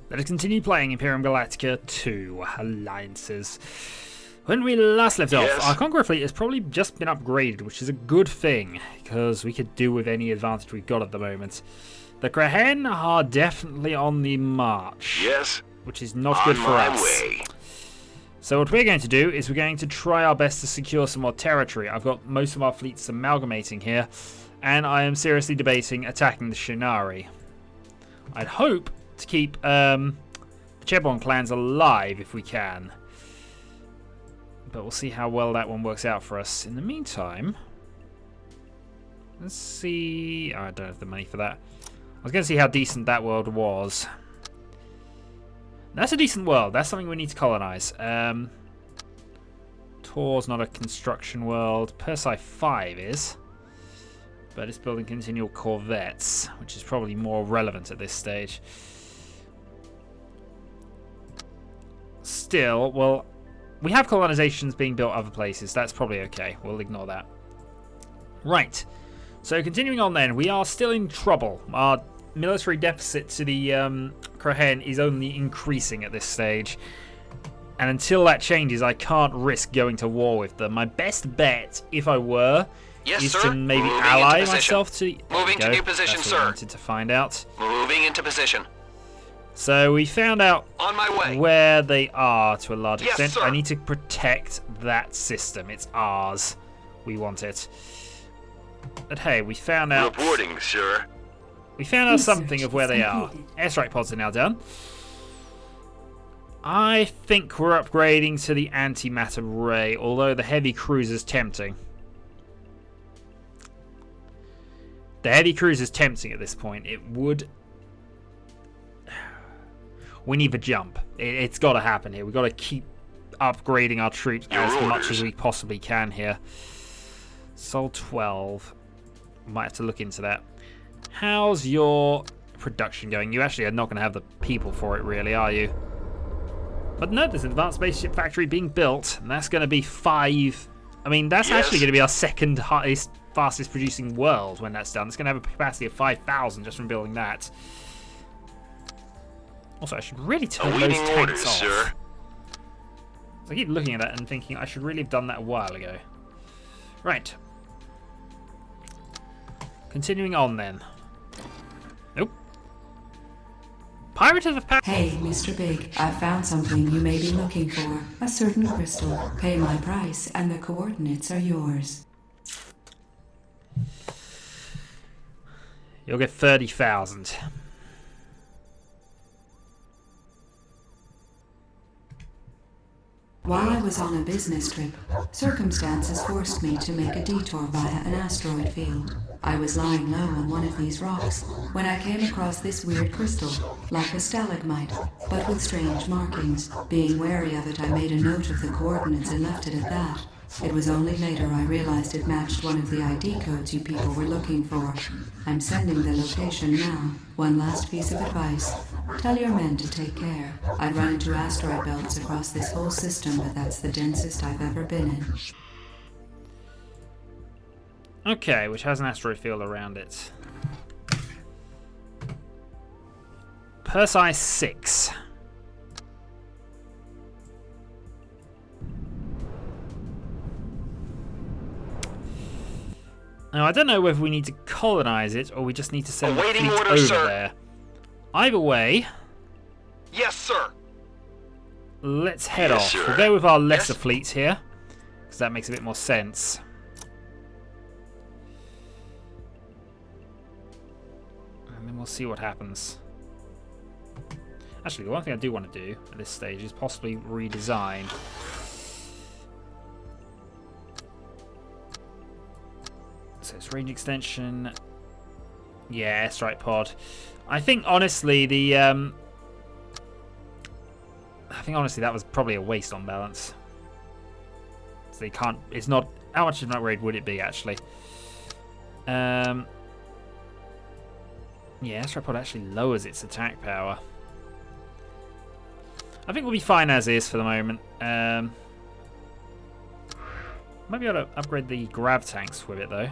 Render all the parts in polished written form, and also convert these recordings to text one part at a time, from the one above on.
Let us continue playing Imperium Galactica 2 Alliances. When we last left off, our Conqueror fleet has probably just been upgraded, which is a good thing, because we could do with any advantage we've got at the moment. The Krahen are definitely on the march. Yes. Which is not good for us. So what we're going to do is we're going to try our best to secure some more territory. I've got most of our fleets amalgamating here, and I am seriously debating attacking the Shinari. I'd hope to keep the Chebon clans alive if we can. But we'll see how well that one works out for us. In the meantime, let's see. Oh, I don't have the money for that. I was going to see how decent that world was. That's a decent world. That's something we need to colonize. Tor's not a construction world. Persei 5 is. But it's building continual corvettes, which is probably more relevant at this stage. Still, well, we have colonizations being built other places. That's probably okay. We'll ignore that. Right. So continuing on then, we are still in trouble. Our military deficit to the Krahen is only increasing at this stage. And until that changes, I can't risk going to war with them. My best bet, if I were, is to maybe ally myself to... Moving to new position, sir. I wanted to find out. Moving into position. So we found out on my way where they are to a large extent. Sir. I need to protect that system. It's ours. We want it. But hey, we found out... Reporting, sir. We found out something of where they are. Airstrike pods are now done. I think we're upgrading to the antimatter ray, although the heavy cruise is tempting. The heavy cruise is tempting at this point. It would... We need the jump. It's got to happen here. We've got to keep upgrading our troops as much as we possibly can here. Sol 12. Might have to look into that. How's your production going? You actually are not going to have the people for it, really, are you? But no, there's an advanced spaceship factory being built, and that's going to be 5... I mean, that's actually going to be our second highest, fastest producing world when that's done. It's going to have a capacity of 5,000 just from building that. Also, I should really turn those tanks off. Sir. So I keep looking at that and thinking I should really have done that a while ago. Right. Continuing on then. Nope. Pirate of the Pack. Hey, Mr. Big, I found something you may be looking for. A certain crystal. Pay my price, and the coordinates are yours. You'll get 30,000. While I was on a business trip, circumstances forced me to make a detour via an asteroid field. I was lying low on one of these rocks when I came across this weird crystal, like a stalagmite, but with strange markings. Being wary of it, I made a note of the coordinates and left it at that. It was only later I realized it matched one of the ID codes you people were looking for. I'm sending the location now. One last piece of advice. Tell your men to take care. I'd run into asteroid belts across this whole system, but that's the densest I've ever been in. Okay, which has an asteroid field around it. Persei 6. Now, I don't know whether we need to colonize it or we just need to send the fleet over there. Either way... Yes, sir. Let's head off. Sir. We'll go with our lesser fleets here, because that makes a bit more sense. And then we'll see what happens. Actually, the one thing I do want to do at this stage is possibly redesign. So it's range extension. Yeah, airstrike pod. I think honestly that was probably a waste on balance. So they can't. It's not. How much of an upgrade would it be actually? Yeah, airstrike pod actually lowers its attack power. I think we'll be fine as is for the moment. Might be able to upgrade the grav tanks with it though.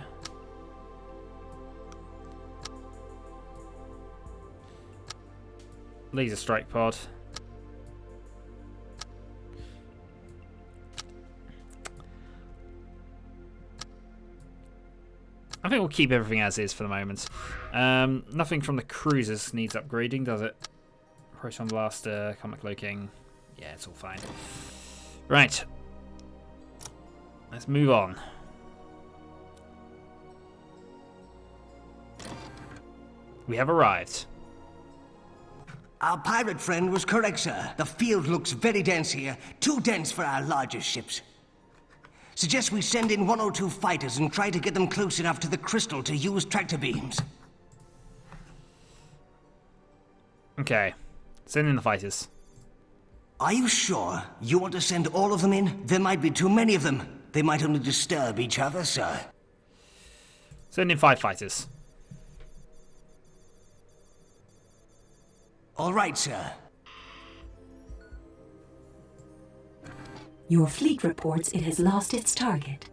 Laser strike pod. I think we'll keep everything as is for the moment. Nothing from the cruisers needs upgrading, does it? Proton blaster, comet cloaking. Yeah, it's all fine. Right. Let's move on. We have arrived. Our pirate friend was correct, sir. The field looks very dense here. Too dense for our largest ships. Suggest we send in 1 or 2 fighters and try to get them close enough to the crystal to use tractor beams. Okay. Send in the fighters. Are you sure you want to send all of them in? There might be too many of them. They might only disturb each other, sir. Send in 5 fighters. All right, sir. Your fleet reports it has lost its target.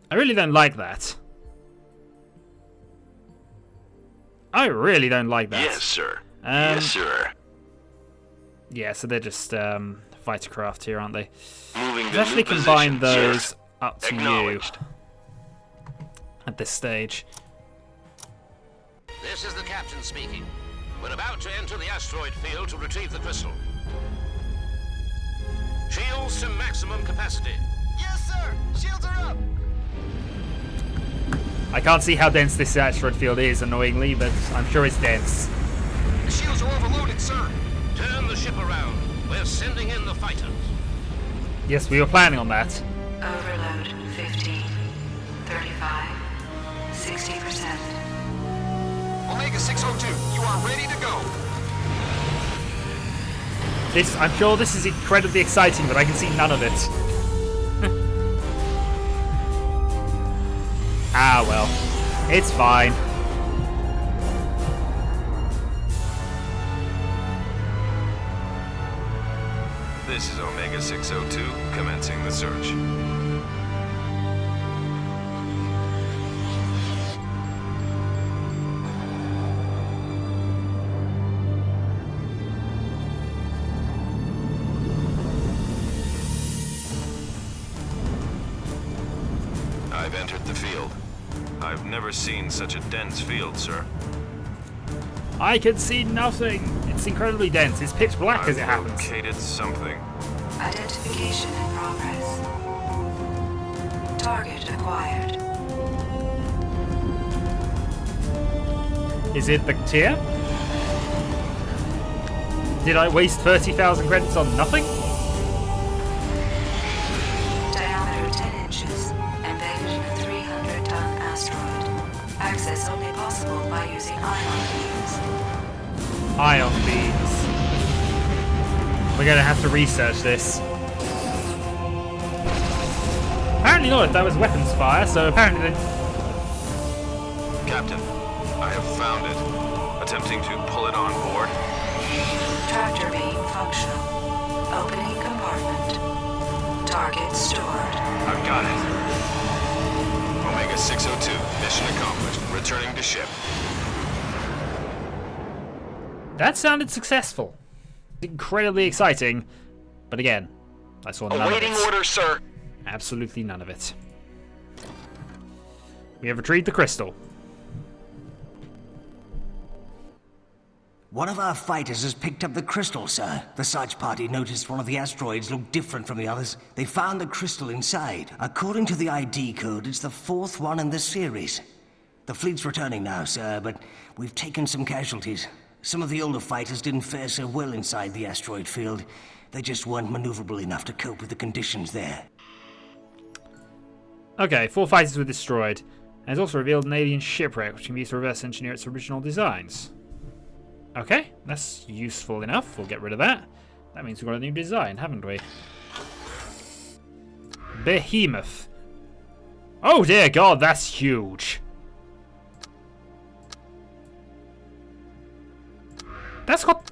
I really don't like that. I really don't like that. Yes, sir. Yes, sir. Yeah, so they're just fighter craft here, aren't they? Moving Let's to actually new combine position, those sir. up to you Acknowledged. at this stage. This is the captain speaking. We're about to enter the asteroid field to retrieve the crystal. Shields to maximum capacity. Yes, sir. Shields are up. I can't see how dense this asteroid field is, annoyingly, but I'm sure it's dense. The shields are overloaded, sir. Turn the ship around. We're sending in the fighters. Yes, we were planning on that. Overload 15, 35, 60%. Omega 602, you are ready to go. I'm sure this is incredibly exciting, but I can see none of it. Ah, well. It's fine. This is Omega 602, commencing the search. I've entered the field. I've never seen such a dense field, sir. I can see nothing. It's incredibly dense. It's pitch black as it happens. I've located something. Identification in progress. Target acquired. Is it the tier? Did I waste 30,000 credits on nothing? Diameter 10 inches. Embedded in a 300-ton asteroid. Access only possible by using ion beams. Ion beams. We're gonna have to research this. Apparently not, that was weapons fire, so apparently Captain, I have found it. Attempting to pull it on board. Tractor beam functional. Opening compartment. Target stored. I've got it. Omega 602, mission accomplished. Returning to ship. that sounded successful. Incredibly exciting, but again, I saw none of Awaiting it. orders, sir. Absolutely none of it. We have retrieved the crystal. One of our fighters has picked up the crystal, sir. The search party noticed one of the asteroids looked different from the others. They found the crystal inside. According to the ID code, it's the 4th one in the series. The fleet's returning now, sir, but we've taken some casualties. Some of the older fighters didn't fare so well inside the asteroid field. They just weren't maneuverable enough to cope with the conditions there. Okay, 4 fighters were destroyed. And it's also revealed an alien shipwreck, which can be used to reverse engineer its original designs. Okay, that's useful enough. We'll get rid of that. That means we've got a new design, haven't we? Behemoth. Oh dear God, that's huge. That's got...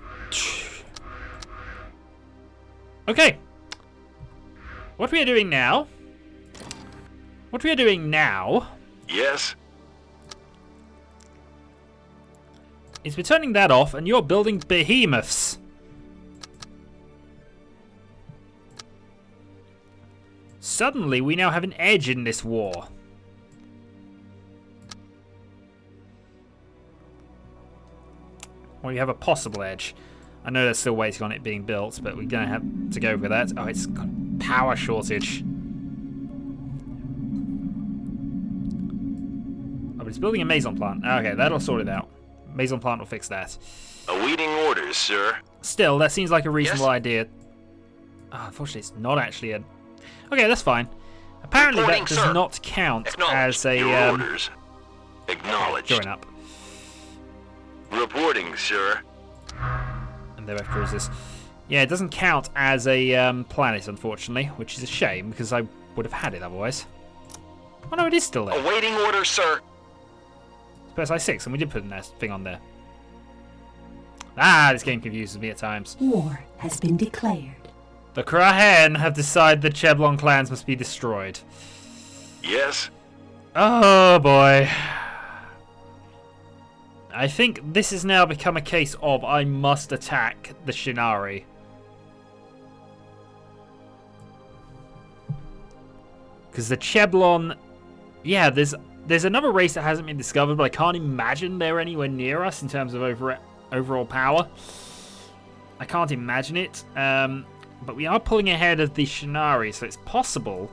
Okay. What we are doing now... Yes. is we're turning that off and you're building behemoths. Suddenly, we now have an edge in this war. Or you have a possible edge. I know there's still waiting on it being built, but we're going to have to go with that. Oh, it's got power shortage. Oh, but it's building a maison plant. Okay, that'll sort it out. Maison plant will fix that. Awaiting orders, sir. Still, that seems like a reasonable idea. Oh, unfortunately, it's not actually a... Okay, that's fine. Apparently Reporting, that does sir. not count Acknowledged. as a... Your orders. Acknowledged. Join up. Reporting, sir. And they're both cruisers. Yeah, it doesn't count as a planet, unfortunately, which is a shame, because I would have had it otherwise. Oh no, it is still there. Awaiting orders, sir. It's I-6, and we did put a thing on there. Ah, this game confuses me at times. War has been declared. The Krahen have decided the Cheblon clans must be destroyed. Yes. Oh boy. I think this has now become a case of I must attack the Shinari. Because the Cheblon... Yeah, there's another race that hasn't been discovered, but I can't imagine they're anywhere near us in terms of overall power. I can't imagine it. But we are pulling ahead of the Shinari, so it's possible.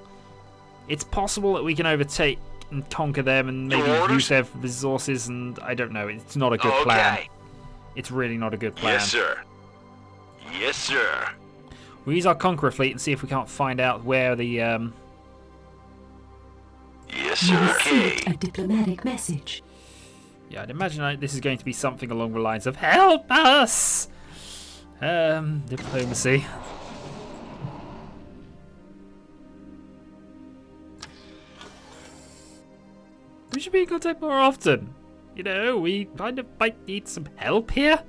It's possible that we can overtake and conquer them and maybe use their resources, and I don't know. It's not a good plan. It's really not a good plan. Yes, sir. Yes, sir. We'll use our Conqueror fleet and see if we can't find out where the... Yes, You sir. received a diplomatic message. Yeah, I'd imagine this is going to be something along the lines of "Help us!" Diplomacy. We should be in contact more often. You know, we kind of might need some help here.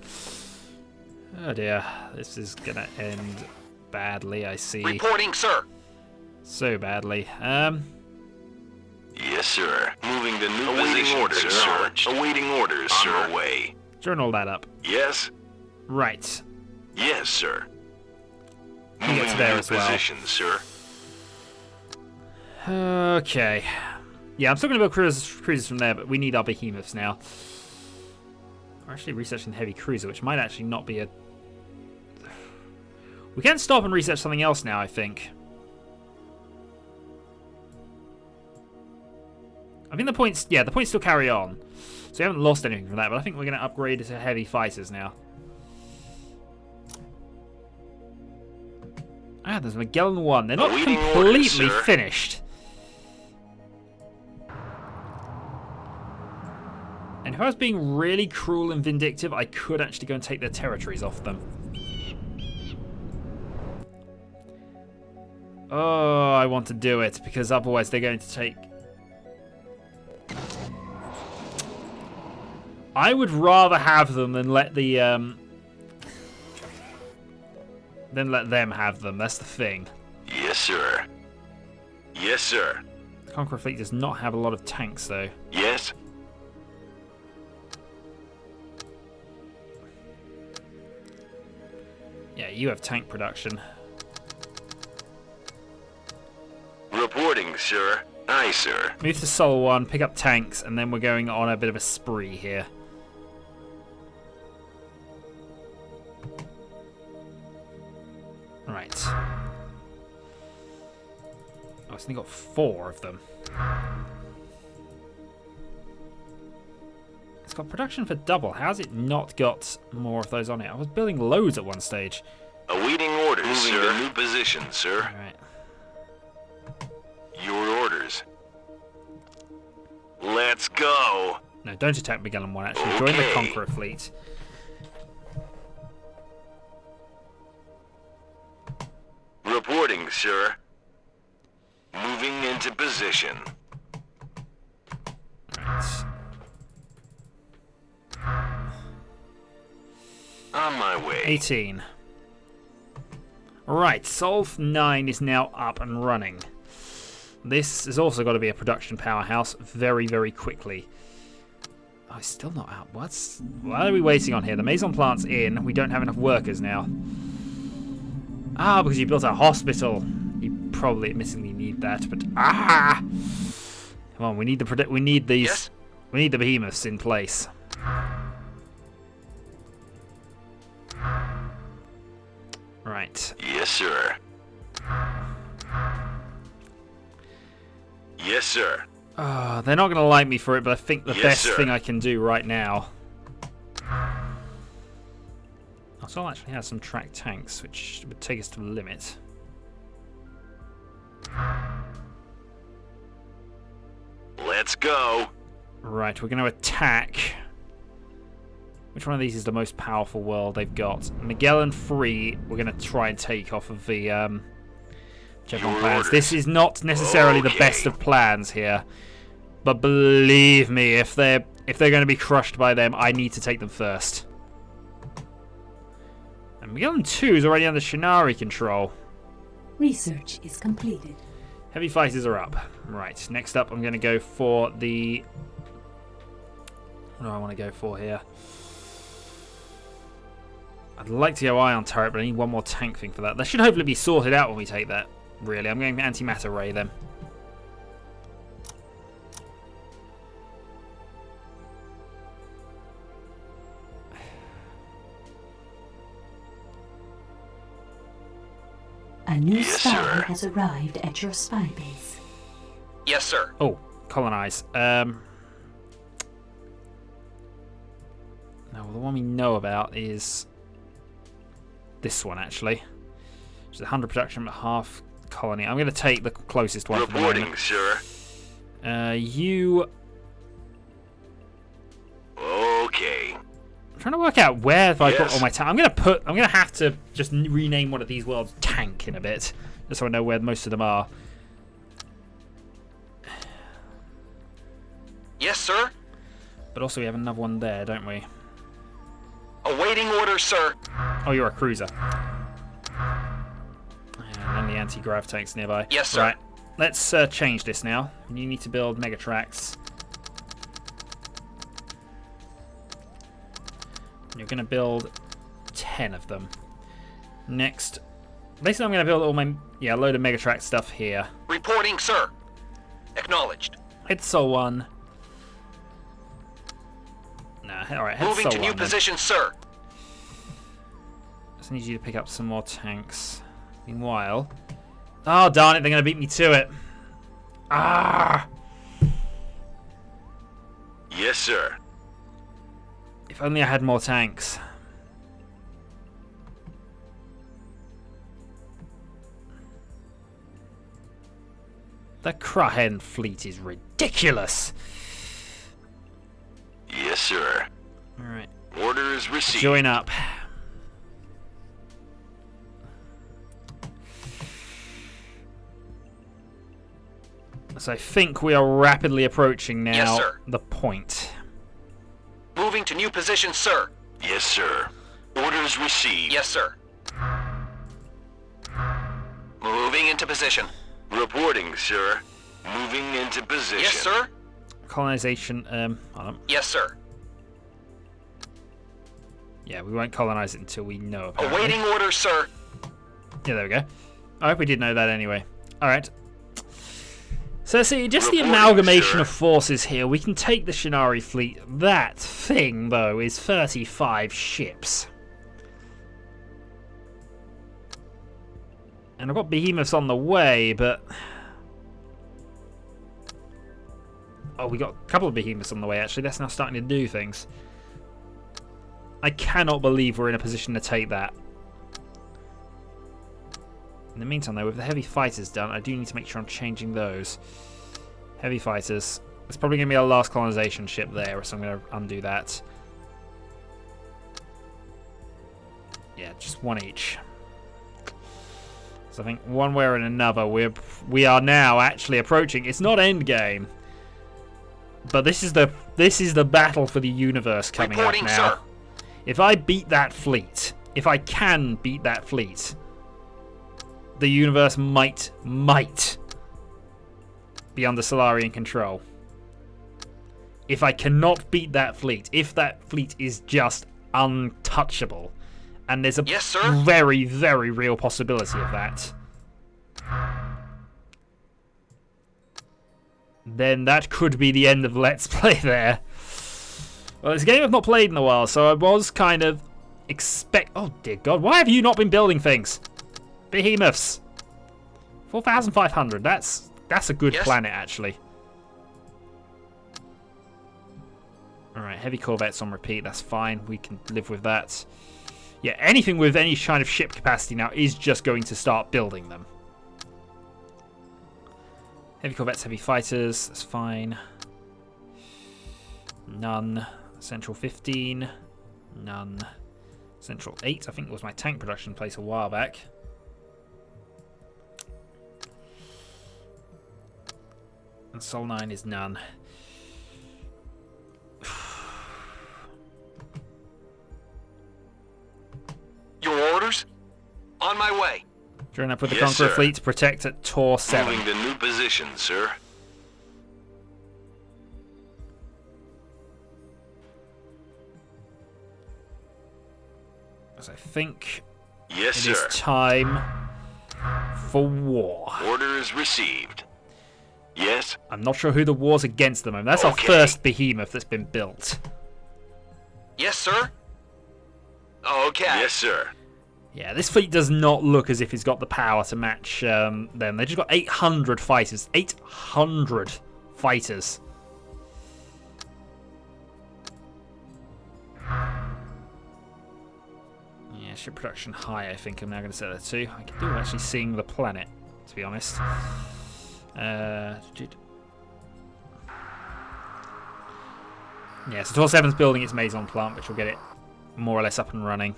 Oh dear, this is gonna end badly, I see. Reporting, sir. So badly. Yes, sir. Moving to new position, orders, sir. Awaiting orders, sir. On our way. Journal that up. Yes. Right. Yes, sir. He Moving gets to there new as well. position, sir. Okay. Yeah, I'm still going to build cruisers from there, but we need our behemoths now. We're actually researching the heavy cruiser, which might actually not be a... We can stop and research something else now, I think. I think the points still carry on. So we haven't lost anything from that, but I think we're going to upgrade it to heavy fighters now. Ah, there's Magellan 1. They're not Awaiting completely orders, sir. finished. And if I was being really cruel and vindictive, I could actually go and take their territories off them. Oh, I want to do it, because otherwise they're going to take... I would rather have them than let the... Than let them have them, that's the thing. Yes, sir. Yes, sir. The Conqueror fleet does not have a lot of tanks, though. Yes. Yeah, you have tank production. Reporting, sir. Aye, sir. Move to Sol 1, pick up tanks, and then we're going on a bit of a spree here. Right. Oh, it's only got 4 of them. It's got production for double. How's it not got more of those on it? I was building loads at one stage. Awaiting orders, moving sir. To new position, sir. Alright. Your orders. Let's go. No, don't attack Magellan 1, actually. Join the Conqueror fleet. Reporting, sir. Moving into position. Right. On my way. 18. Right, Solve 9 is now up and running. This has also got to be a production powerhouse very, very quickly. Oh, it's still not out. Why are we waiting on here? The Maison plant's in. We don't have enough workers now. Ah, because you built a hospital. You probably admittedly need that, but come on, we need these. Yes? We need the behemoths in place. Right. Yes, sir. Yes, sir. They're not going to like me for it, but I think the Yes, best sir. thing I can do right now. So I'll actually have some tracked tanks, which would take us to the limit. Let's go. Right, we're going to attack. Which one of these is the most powerful world they've got? Magellan 3, we're going to try and take off of the Chevron Your plans. orders. This is not necessarily the Okay. best of plans here. But believe me, if they're going to be crushed by them, I need to take them first. And Magellan 2 is already under Shinari control. Research is completed. Heavy fighters are up. Right, next up I'm going to go for the... What do I want to go for here? I'd like to go ion turret, but I need one more tank thing for that. That should hopefully be sorted out when we take that, really. I'm going antimatter ray then. A new Yes, spy sir. has arrived at your spy base. Yes, sir. Oh, colonize. Now, the one we know about is this one, actually. Which is 100 production, but half colony. I'm going to take the closest one for the Reporting, moment. sir. You... Okay. I'm trying to work out where have I put Yes. all my tanks. I'm going to have to just rename one of these worlds tank in a bit. Just so I know where most of them are. Yes, sir. But also we have another one there, don't we? Awaiting orders, sir. Oh, you're a cruiser. And then the anti-grav tanks nearby. Yes, sir. Right. Let's change this now. You need to build mega tracks. You're going to build 10 of them. Next, basically I'm going to build all my a load of mega track stuff here. Reporting, sir. Acknowledged. Hit Sol 1. Nah, alright, head Moving Sol to 1 new then. position, sir. Just need you to pick up some more tanks. Meanwhile... Oh, darn it, they're going to beat me to it. Ah! Yes, sir. If only I had more tanks. The Krahen fleet is ridiculous. Yes, sir. Alright, Orders received. join up. So I think we are rapidly approaching now Yes, sir. the point. Moving to new position, sir. Yes, sir. Orders received. Yes, sir. Moving into position. Reporting, sir. Moving into position. Yes, sir. Colonization, hold on. Yes, sir. Yeah, we won't colonize it until we know apparently. Awaiting orders, sir. Yeah, there we go. I hope we did know that anyway. Alright. So see, just the Reporting, amalgamation sir. of forces here. We can take the Shinari fleet. That thing, though, is 35 ships. And I've got behemoths on the way, but... Oh, we got a couple of behemoths on the way, actually. That's now starting to do things. I cannot believe we're in a position to take that. In the meantime, though, with the heavy fighters done, I do need to make sure I'm changing those. Heavy fighters. It's probably going to be our last colonization ship there, so I'm going to undo that. Yeah, just one each. So I think one way or another, we are now actually approaching. It's not endgame, but this is the battle for the universe coming Reporting, up now. sir. If I beat that fleet, if I can beat that fleet, the universe might be under Solarian control. if I cannot beat that fleet, if that fleet is just untouchable, and there's a Yes, sir. very, very real possibility of that, then that could be the end of Let's Play there. Well, it's a game I've not played in a while, so I was kind of oh dear God, why have you not been building things? Behemoths. 4,500, that's a good planet, actually. Alright, heavy corvettes on repeat, that's fine, we can live with that. Yeah, anything with any kind of ship capacity now is just going to start building them. Heavy corvettes, heavy fighters, that's fine. None. Central 15. None. Central 8, I think was my tank production place a while back. And Sol 9 is none. Your orders? On my way. Join up with the Yes, Conqueror sir. fleet to protect at Tor 7. Moving to new position, sir. As I think Yes, it is sir. time for war. Order is received. Yes? I'm not sure who the war's against at the moment. That's our Okay. first behemoth that's been built. Yes, sir. Okay. Yes, sir. Yeah, this fleet does not look as if it's got the power to match them. They just got 800 fighters. 800 fighters. Yeah, ship production high, I think I'm now going to set that to. I can do with actually seeing the planet, to be honest. Yeah, so Tor 7's building its Maison plant, which will get it more or less up and running.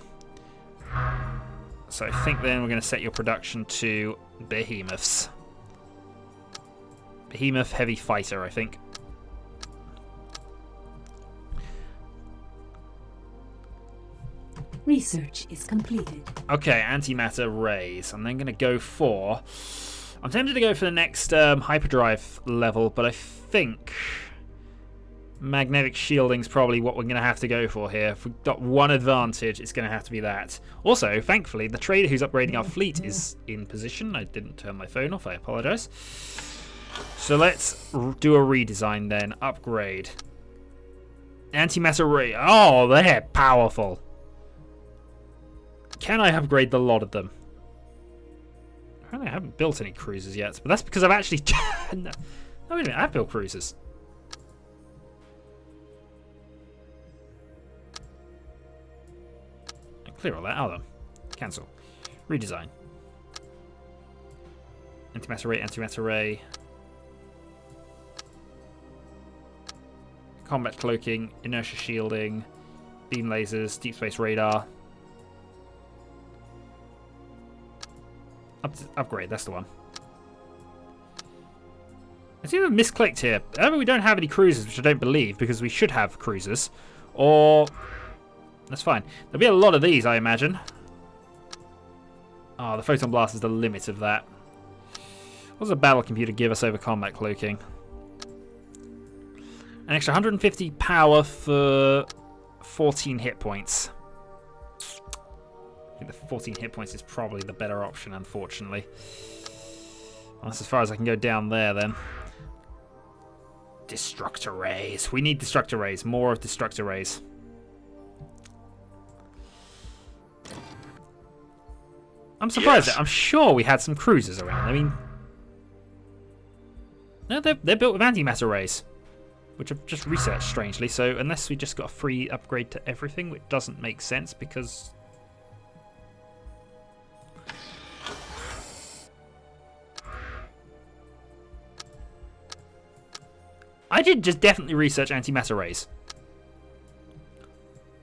So I think then we're going to set your production to behemoths. Behemoth heavy fighter, I think. Research is completed. Okay, antimatter rays. I'm then going to go for... I'm tempted to go for the next hyperdrive level, but I think magnetic shielding's probably what we're going to have to go for here. If we've got one advantage, it's going to have to be that. Also, thankfully, the trader who's upgrading our fleet is in position. I didn't turn my phone off, I apologise. So let's do a redesign then. Upgrade. Antimatter ray. Oh, they're powerful. Can I upgrade the lot of them? Apparently I haven't built any cruisers yet, but that's because I've actually... No, wait a minute, I've built cruisers. Clear all that. Oh, then. Cancel. Redesign. Antimatter ray. Combat cloaking, inertia shielding, beam lasers, deep space radar. Upgrade, that's the one. It's either misclicked here. Either we don't have any cruisers, which I don't believe, because we should have cruisers, or... That's fine. There'll be a lot of these, I imagine. Oh, the photon blast is the limit of that. What does a battle computer give us over combat cloaking? An extra 150 power for 14 hit points. I think the 14 hit points is probably the better option, unfortunately. Well, that's as far as I can go down there, then. Destructor rays. We need destructor rays. More of destructor rays. I'm surprised. Yes. I'm sure we had some cruisers around. I mean... No, they're built with antimatter rays. Which I've just researched, strangely. So unless we just got a free upgrade to everything, which doesn't make sense because... I did just definitely research antimatter rays.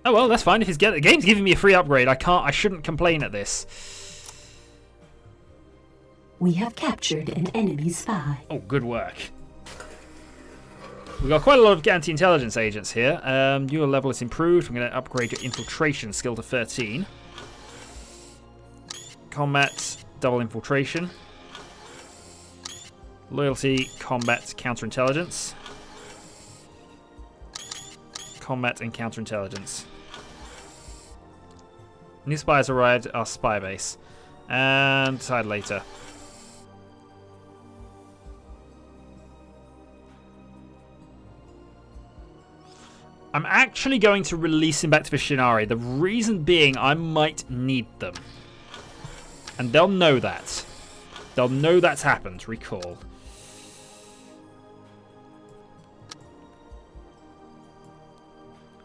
Oh well, that's fine. If the game's giving me a free upgrade, I shouldn't complain at this. We have captured an enemy spy. Oh, good work. We've got quite a lot of anti-intelligence agents here. Your level is improved. I'm going to upgrade your infiltration skill to 13. Combat, double infiltration. Loyalty, combat, counterintelligence. Combat and counterintelligence. New spies arrived at our spy base. And decide later. I'm actually going to release him back to the Shinari. The reason being I might need them. And they'll know that. They'll know that's happened, recall.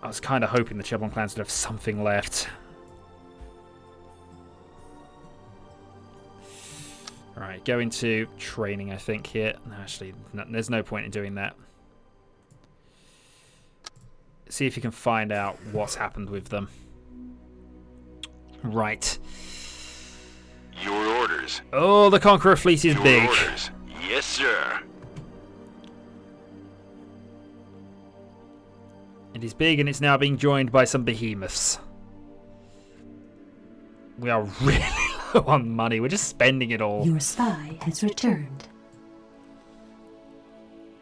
I was kind of hoping the Cheblon clans would have something left. Alright, go into training, I think, here. No, actually, no, there's no point in doing that. See if you can find out what's happened with them. Right. Your orders. Oh, the Conqueror fleet is Your big. orders. Yes, sir. It is big and it's now being joined by some behemoths. We are really low on money. We're just spending it all. Your spy has returned.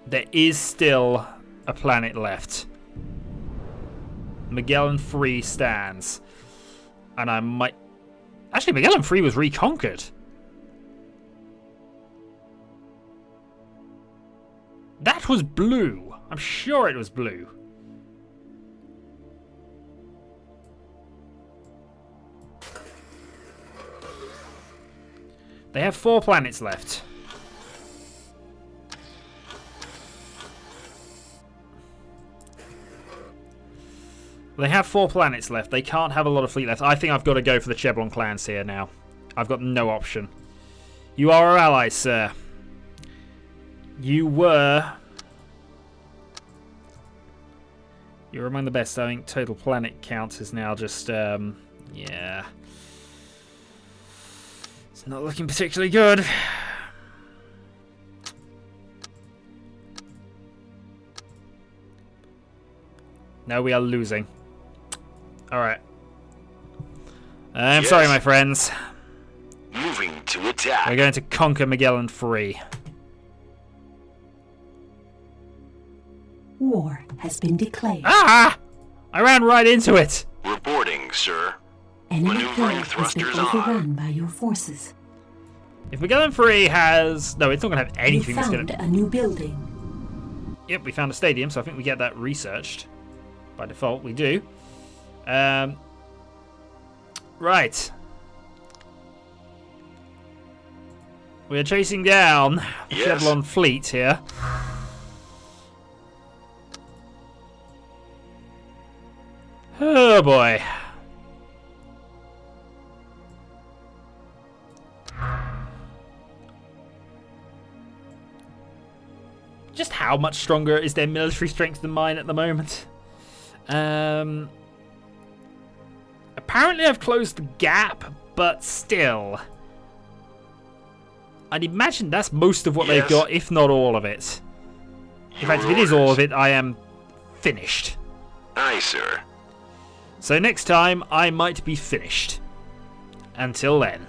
There is still a planet left. Magellan 3 stands. And I might... Actually, Magellan 3 was reconquered. That was blue. I'm sure it was blue. They have 4 planets left. They have 4 planets left. They can't have a lot of fleet left. I think I've got to go for the Cheblon clans here now. I've got no option. You are our allies, sir. You were... You're among the best. I think total planet count is now just, yeah. It's not looking particularly good. No, we are losing. Alright. I'm Yes. sorry, my friends. Moving to attack. We're going to conquer Magellan 3. War has been declared. Ah! I ran right into it. Reporting, sir. Enemy Maneuvering flag has been thrusters on. overrun by your forces. If Magellan 3 has... No, it's not going to have anything You that's found going to... a new building. Yep, we found a stadium, so I think we get that researched. By default, we do. Right. We're chasing down the Yes. Cheblon fleet here. Oh boy. Just how much stronger is their military strength than mine at the moment? Apparently I've closed the gap, but still. I'd imagine that's most of what they've Yes. got, if not all of it. In fact, if it is all of it, I am finished. Aye, sir. So next time, I might be finished. Until then.